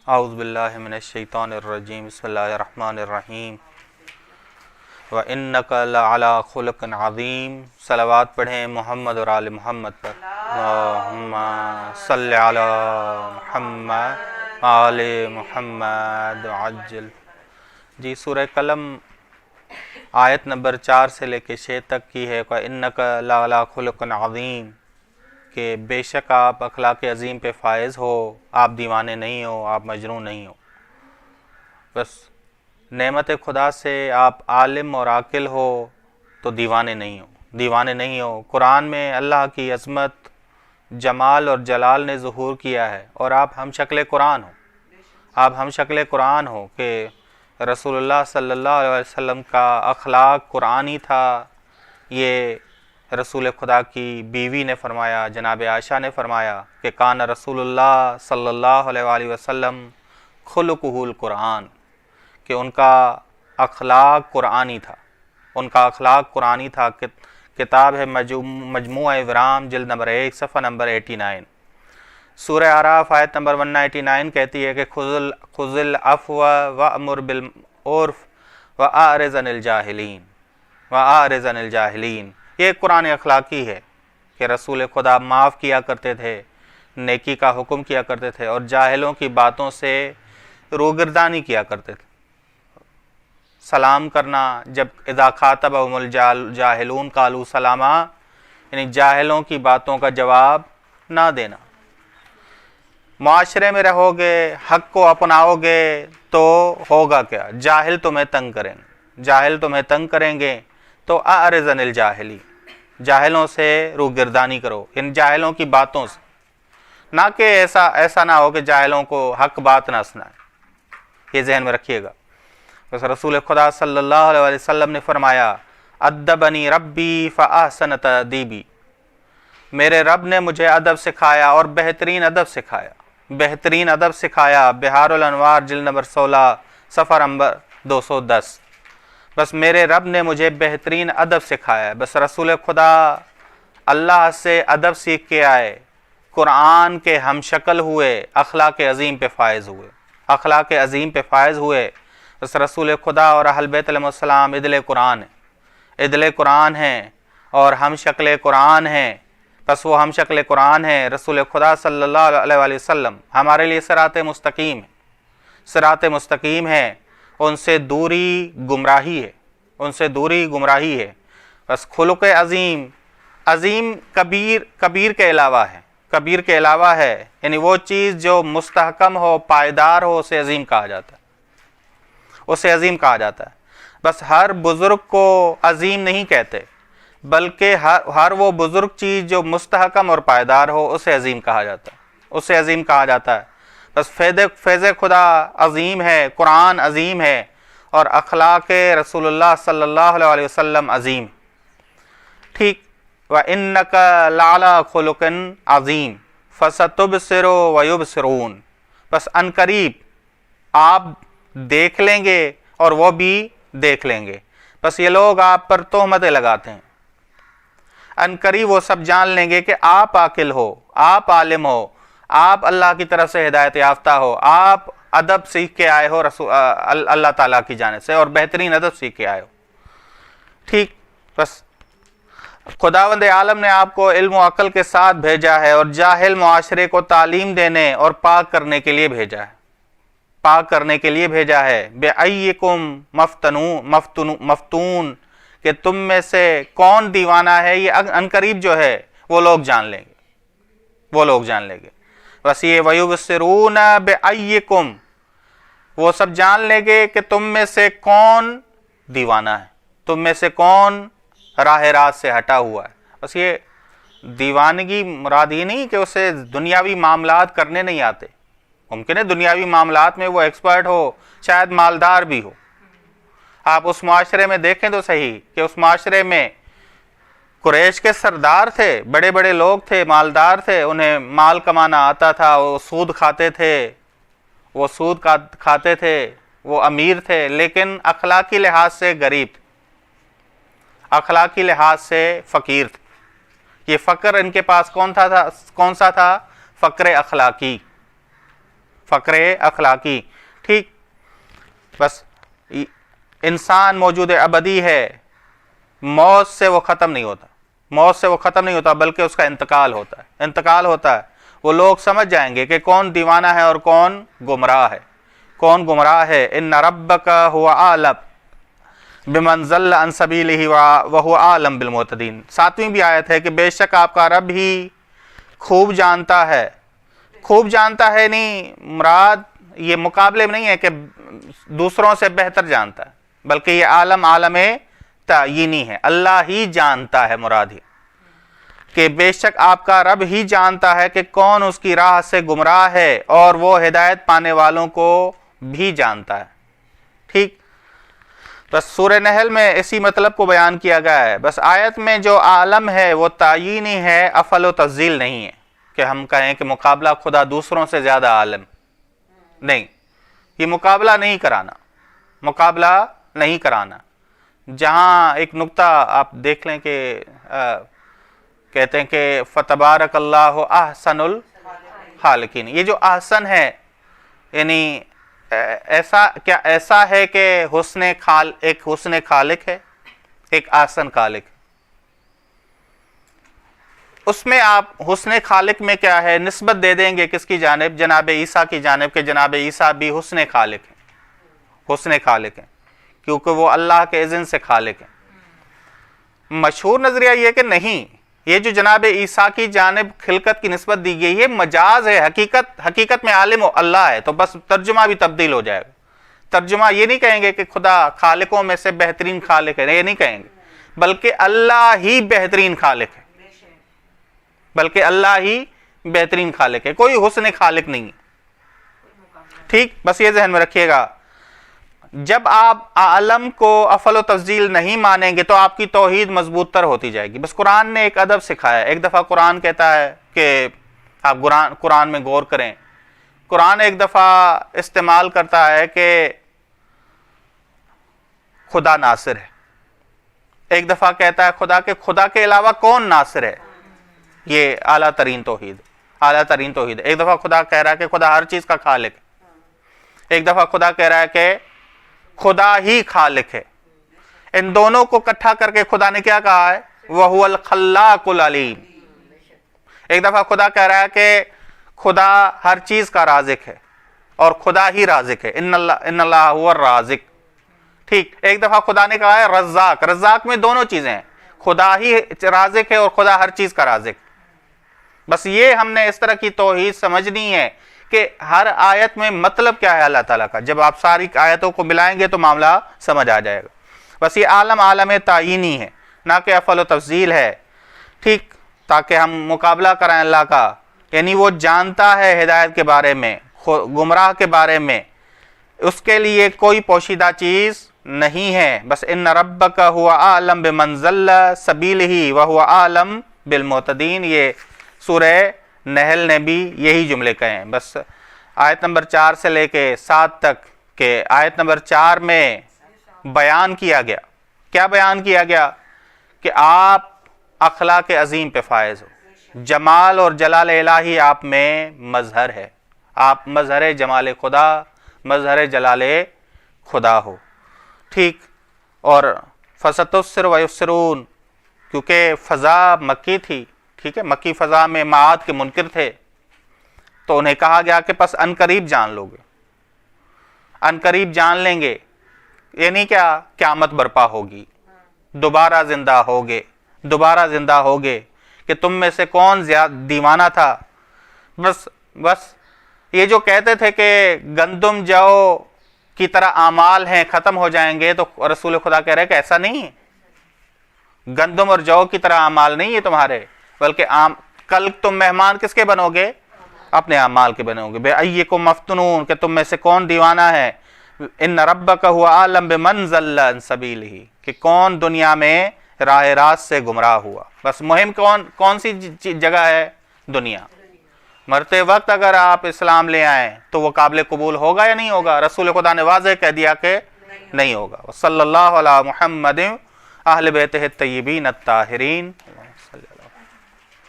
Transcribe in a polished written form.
اعوذ باللہ من الشیطان الرجیم بسم اللہ الرحمن الرحیم وَإِنَّكَ لَعَلَىٰ خُلُقٍ عَظِيمٍ۔ صلوات پڑھیں محمد اور آل محمد پر۔ اللہم صلی علی محمد آل محمد عجل۔ جی سورہ قلم آیت نمبر 4 سے لے کے 6 تک کی ہے وَإِنَّكَ لَعَلَىٰ خُلُقٍ عَظِيمٍ، کہ بے شک آپ اخلاق عظیم پہ فائز ہو، آپ دیوانے نہیں ہو، آپ مجنون نہیں ہو۔ بس نعمت خدا سے آپ عالم اور عاقل ہو تو دیوانے نہیں ہو۔ قرآن میں اللہ کی عظمت، جمال اور جلال نے ظہور کیا ہے، اور آپ ہم شکل قرآن ہو کہ رسول اللہ صلی اللہ علیہ وسلم کا اخلاق قرآنی تھا۔ یہ رسول خدا کی بیوی نے فرمایا، جناب عائشہ نے فرمایا کہ کان رسول اللہ صلی اللہ علیہ وآلہ وسلم خلقہ القرآن، کہ ان کا اخلاق قرآنی تھا۔ کتاب ہے مجموعہ ابرام جلد نمبر 1 صفحہ نمبر 89۔ سورہ اعراف آیت نمبر 199 کہتی ہے کہ خذ العفو وأمر بالعرف وأعرض عن الجاہلین۔ یہ قرآن اخلاقی ہے کہ رسول خدا معاف کیا کرتے تھے، نیکی کا حکم کیا کرتے تھے، اور جاہلوں کی باتوں سے روگردانی کیا کرتے تھے۔ سلام کرنا، جب اذا خاطبهم الجاہلون قالوا سلاما، یعنی جاہلوں کی باتوں کا جواب نہ دینا۔ معاشرے میں رہو گے، حق کو اپناؤ گے تو ہوگا کیا؟ جاہل تمہیں تنگ کریں گے تو اعرض عن الجاہلین، جاہلوں سے روگردانی کرو، ان جاہلوں کی باتوں سے، نہ کہ ایسا نہ ہو کہ جاہلوں کو حق بات نہ سنائے۔ یہ ذہن میں رکھیے گا۔ بس رسول خدا صلی اللہ علیہ وسلم نے فرمایا ادبنی ربی فاحسن تأدیبی، میرے رب نے مجھے ادب سکھایا اور بہترین ادب سکھایا۔ بہار الانوار جلد نمبر 16 صفحہ نمبر 210۔ بس میرے رب نے مجھے بہترین ادب سکھایا۔ بس رسول خدا اللہ سے ادب سیکھ کے آئے، قرآن کے ہم شکل ہوئے، اخلاق عظیم پہ فائز ہوئے۔ بس رسول خدا اور اہل بیت علیہ السلام ادل قرآن ہیں اور ہم شکل قرآن ہیں۔ بس وہ ہم شکل قرآن ہیں، رسول خدا صلی اللہ علیہ وآلہ وسلم ہمارے لیے صراط مستقیم ہے، ان سے دوری گمراہی ہے۔ بس خلق عظیم کبیر کے علاوہ ہے، یعنی وہ چیز جو مستحکم ہو، پائیدار ہو، اسے عظیم کہا جاتا ہے۔ بس ہر بزرگ کو عظیم نہیں کہتے، بلکہ ہر وہ بزرگ چیز جو مستحکم اور پائیدار ہو اسے عظیم کہا جاتا ہے۔ بس فیض خدا عظیم ہے، قرآن عظیم ہے، اور اخلاق رسول اللہ صلی اللہ علیہ وسلم عظیم۔ ٹھیک، وَإِنَّكَ لَعَلَىٰ خُلُقٍ عَظِيمٍ فَسَتُبْصِرُ وَيُبْصِرُونَ، بس عنقریب آپ دیکھ لیں گے اور وہ بھی دیکھ لیں گے۔ بس یہ لوگ آپ پر تہمتیں لگاتے ہیں، عنقریب وہ سب جان لیں گے کہ آپ عاقل ہو، آپ عالم ہو، آپ اللہ کی طرف سے ہدایت یافتہ ہو، آپ ادب سیکھ کے آئے ہو اللہ تعالیٰ کی جانب سے، اور بہترین ادب سیکھ کے آئے ہو۔ ٹھیک، بس خداوند عالم نے آپ کو علم و عقل کے ساتھ بھیجا ہے، اور جاہل معاشرے کو تعلیم دینے اور پاک کرنے کے لیے بھیجا ہے۔ بِأَيِّكُمْ مفتون، کہ تم میں سے کون دیوانہ ہے، یہ عنقریب جو ہے وہ لوگ جان لیں گے۔ بس یہ وَيُبْصِرُونَ بِأَيِّكُمْ، وہ سب جان لیں گے کہ تم میں سے کون دیوانہ ہے، تم میں سے کون راہ راست سے ہٹا ہوا ہے۔ بس یہ دیوانگی مراد یہ نہیں کہ اسے دنیاوی معاملات کرنے نہیں آتے، ممکن ہے دنیاوی معاملات میں وہ ایکسپرٹ ہو، شاید مالدار بھی ہو۔ آپ اس معاشرے میں دیکھیں تو صحیح کہ اس معاشرے میں قریش کے سردار تھے، بڑے بڑے لوگ تھے، مالدار تھے، انہیں مال کمانا آتا تھا، وہ سود کھاتے تھے، وہ امیر تھے، لیکن اخلاقی لحاظ سے غریب تھے، اخلاقی لحاظ سے فقیر تھے۔ یہ فقر ان کے پاس کون سا تھا؟ فقر اخلاقی، فقر اخلاقی. ٹھیک, بس انسان موجود ابدی ہے, موت سے وہ ختم نہیں ہوتا, موت سے وہ ختم نہیں ہوتا بلکہ اس کا انتقال ہوتا ہے, انتقال ہوتا ہے. وہ لوگ سمجھ جائیں گے کہ کون دیوانہ ہے اور کون گمراہ ہے, کون گمراہ ہے. ان ربک هو اعلم بمن ضل عن سبیلہ وہو اعلم بالمہتدین. 7ویں بھی آیت ہے کہ بے شک آپ کا رب ہی خوب جانتا ہے. خوب جانتا ہے نہیں مراد یہ مقابلے میں نہیں ہے کہ دوسروں سے بہتر جانتا ہے, بلکہ یہ عالم عالم تعینی ہے, اللہ ہی جانتا ہے. مراد ہی کہ بے شک آپ کا رب ہی جانتا ہے کہ کون اس کی راہ سے گمراہ ہے, اور وہ ہدایت پانے والوں کو بھی جانتا ہے. ٹھیک, بس سورہ نحل میں اسی مطلب کو بیان کیا گیا ہے. بس آیت میں جو عالم ہے وہ تعینی ہے, افعل و تفضیل نہیں ہے کہ ہم کہیں کہ مقابلہ خدا دوسروں سے زیادہ عالم نہیں. یہ مقابلہ نہیں کرانا, مقابلہ نہیں کرانا. جہاں ایک نقطہ آپ دیکھ لیں کہ کہتے ہیں کہ فتبارک اللہ احسن الخالقین. یہ جو احسن ہے یعنی ایسا کیا ایسا ہے کہ ایک حسن خالق ہے, ایک احسن خالق. اس میں آپ حسن خالق میں کیا ہے نسبت دے دیں گے کس کی جانب, جناب عیسیٰ کی جانب, کہ جناب عیسیٰ بھی حسن خالق ہیں, حسن خالق ہیں کیونکہ وہ اللہ کے اذن سے خالق ہیں. مشہور نظریہ یہ کہ نہیں, یہ جو جناب عیسیٰ کی جانب خلقت کی نسبت دی گئی یہ مجاز ہے, حقیقت میں عالم اللہ ہے. تو بس ترجمہ بھی تبدیل ہو جائے گا. ترجمہ یہ نہیں کہیں گے کہ خدا خالقوں میں سے بہترین خالق ہے, یہ نہیں کہیں گے, بلکہ اللہ ہی بہترین خالق ہے, بلکہ اللہ ہی بہترین خالق ہے, کوئی حسن خالق نہیں ہے. ٹھیک, بس یہ ذہن میں رکھیے گا. جب آپ عالم کو افعل و تفضیل نہیں مانیں گے تو آپ کی توحید مضبوط تر ہوتی جائے گی. بس قرآن نے ایک ادب سکھایا. ایک دفعہ قرآن کہتا ہے کہ آپ قرآن میں غور کریں, قرآن ایک دفعہ استعمال کرتا ہے کہ خدا ناصر ہے, ایک دفعہ کہتا ہے خدا کہ خدا کے علاوہ کون ناصر ہے. یہ اعلیٰ ترین توحید, اعلیٰ ترین توحید. ایک دفعہ خدا کہہ رہا ہے کہ خدا ہر چیز کا خالق ہے, ایک دفعہ خدا کہہ رہا ہے کہ خدا ہی خالق ہے. ان دونوں کو اکٹھا کر کے خدا نے کیا کہا ہے, وَهُوَ الْخَلَّاقُ الْعَلِيمُ. ایک دفعہ خدا کہہ رہا ہے کہ خدا ہر چیز کا رازق ہے اور خدا ہی رازق ہے, ان اللہ هو الرازق. ٹھیک, ایک دفعہ خدا نے کہا ہے رزاق. رزاق میں دونوں چیزیں ہیں, خدا ہی رازق ہے اور خدا ہر چیز کا رازق. بس یہ ہم نے اس طرح کی توحید سمجھنی ہے کہ ہر آیت میں مطلب کیا ہے اللہ تعالیٰ کا. جب آپ ساری آیتوں کو ملائیں گے تو معاملہ سمجھ آ جائے گا. بس یہ عالم عالم تعینی ہے, نہ کہ افعل و تفضیل ہے. ٹھیک, تاکہ ہم مقابلہ کریں اللہ کا. یعنی وہ جانتا ہے ہدایت کے بارے میں, گمراہ کے بارے میں, اس کے لیے کوئی پوشیدہ چیز نہیں ہے. بس ان ربک هو اعلم بمن ضل سبیلہ وهو اعلم بالمہتدین. یہ سورہ نحل نے بھی یہی جملے کہے ہیں. بس آیت نمبر 4 سے لے کے 7 تک کہ آیت نمبر 4 میں بیان کیا گیا. کیا بیان کیا گیا؟ کہ آپ اخلاق عظیم پہ فائز ہو, جمال اور جلال الہی آپ میں مظہر ہے, آپ مظہر جمال خدا, مظہر جلال خدا ہو. ٹھیک, اور فستبصر ویبصرون, کیونکہ فضا مکی تھی. ٹھیک ہے, مکی فضا میں معاد کے منکر تھے, تو انہیں کہا گیا کہ پس عنقریب جان لو گے, عنقریب جان لیں گے. یعنی کیا؟ قیامت برپا ہوگی, دوبارہ زندہ ہوگے, دوبارہ زندہ ہوگے. کہ تم میں سے کون زیادہ دیوانہ تھا. بس یہ جو کہتے تھے کہ گندم جو کی طرح اعمال ہیں ختم ہو جائیں گے, تو رسول خدا کہہ رہے کہ ایسا نہیں ہے. گندم اور جو کی طرح اعمال نہیں ہے تمہارے, بلکہ کل تم مہمان کس کے بنو گے؟ اپنے اعمال کے بنو گے. بے ایکم مفتونون, کہ تم میں سے کون دیوانہ ہے. ان ربک هو اعلم بمن ضل عن سبیلہ, کہ کون دنیا میں راہ راست سے گمراہ ہوا. بس مہم کون سی جگہ ہے؟ دنیا. مرتے وقت اگر آپ اسلام لے آئیں تو وہ قابل قبول ہوگا یا نہیں ہوگا؟ رسول خدا نے واضح کہہ دیا کہ نہیں ہوگا. صلی اللہ علی محمد اہل بیتہ الطیبین الطاہرین.